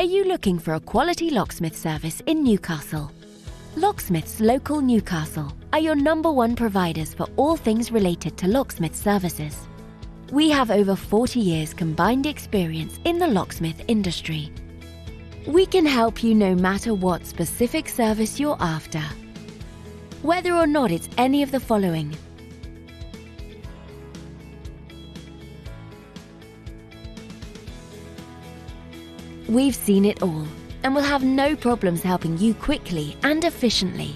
Are you looking for a quality locksmith service in Newcastle? Locksmiths Local Newcastle are your #1 providers for all things related to locksmith services. We have over 40 years combined experience in the locksmith industry. We can help you no matter what specific service you're after. Whether or not it's any of the following: we've seen it all and will have no problems helping you quickly and efficiently.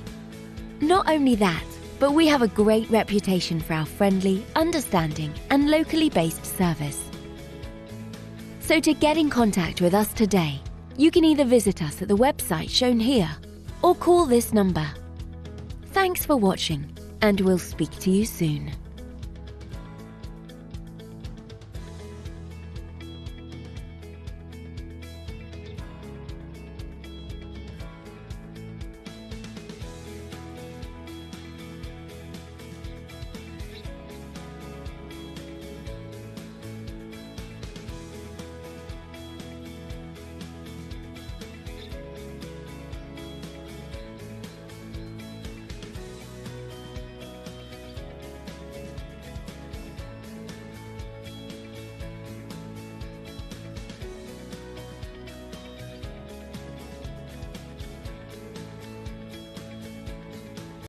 Not only that, but we have a great reputation for our friendly, understanding, and locally based service. So to get in contact with us today, you can either visit us at the website shown here or call this number. Thanks for watching, and we'll speak to you soon.